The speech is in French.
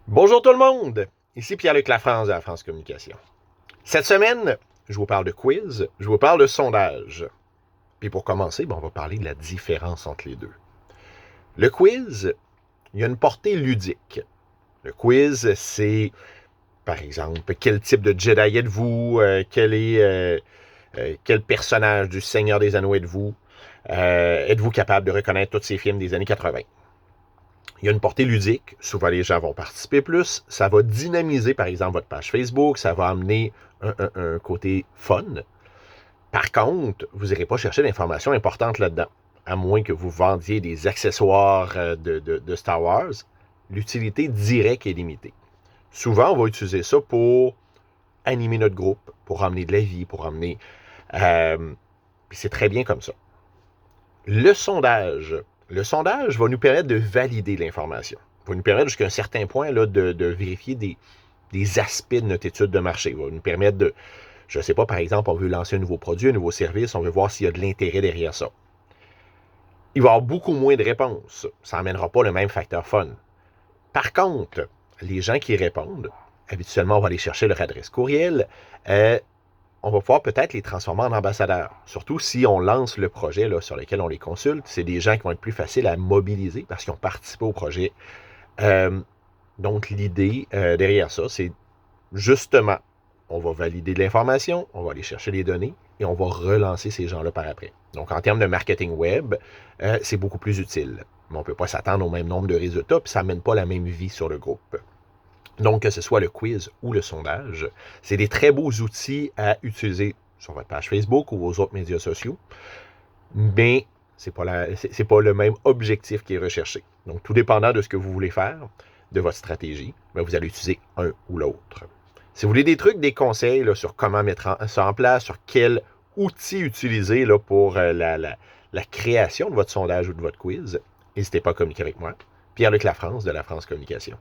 Bonjour tout le monde! Ici Pierre-Luc Lafrance de la France Communication. Cette semaine, je vous parle de quiz, je vous parle de sondage. Puis pour commencer, on va parler de la différence entre les deux. Le quiz, il y a une portée ludique. Le quiz, c'est, par exemple, quel type de Jedi êtes-vous? Quel personnage du Seigneur des Anneaux êtes-vous? Êtes-vous capable de reconnaître tous ces films des années 80? Il y a une portée ludique, souvent les gens vont participer plus, ça va dynamiser par exemple votre page Facebook, ça va amener un côté fun. Par contre, vous n'irez pas chercher d'informations importantes là-dedans, à moins que vous vendiez des accessoires de Star Wars. L'utilité directe est limitée. Souvent, on va utiliser ça pour animer notre groupe, pour amener de la vie, pour amener... puis c'est très bien comme ça. Le sondage. Le sondage va nous permettre de valider l'information. Va nous permettre jusqu'à un certain point là, de vérifier des aspects de notre étude de marché. Va nous permettre de, je ne sais pas, par exemple, on veut lancer un nouveau produit, un nouveau service, on veut voir s'il y a de l'intérêt derrière ça. Il va y avoir beaucoup moins de réponses. Ça n'amènera pas le même facteur fun. Par contre, les gens qui répondent, habituellement, on va aller chercher leur adresse courriel. On va pouvoir peut-être les transformer en ambassadeurs. Surtout si on lance le projet là, sur lequel on les consulte. C'est des gens qui vont être plus faciles à mobiliser parce qu'ils ont participé au projet. Donc, l'idée derrière ça, c'est justement, on va valider de l'information, on va aller chercher les données et on va relancer ces gens-là par après. Donc, en termes de marketing web, c'est beaucoup plus utile. Mais on ne peut pas s'attendre au même nombre de résultats, puis ça n'amène pas la même vie sur le groupe. Donc, que ce soit le quiz ou le sondage, c'est des très beaux outils à utiliser sur votre page Facebook ou vos autres médias sociaux, mais c'est pas le même objectif qui est recherché. Donc, tout dépendant de ce que vous voulez faire, de votre stratégie, vous allez utiliser un ou l'autre. Si vous voulez des trucs, des conseils là, sur comment mettre ça en place, sur quel outil utiliser là, pour la création de votre sondage ou de votre quiz, n'hésitez pas à communiquer avec moi. Pierre-Luc Lafrance de la France Communication.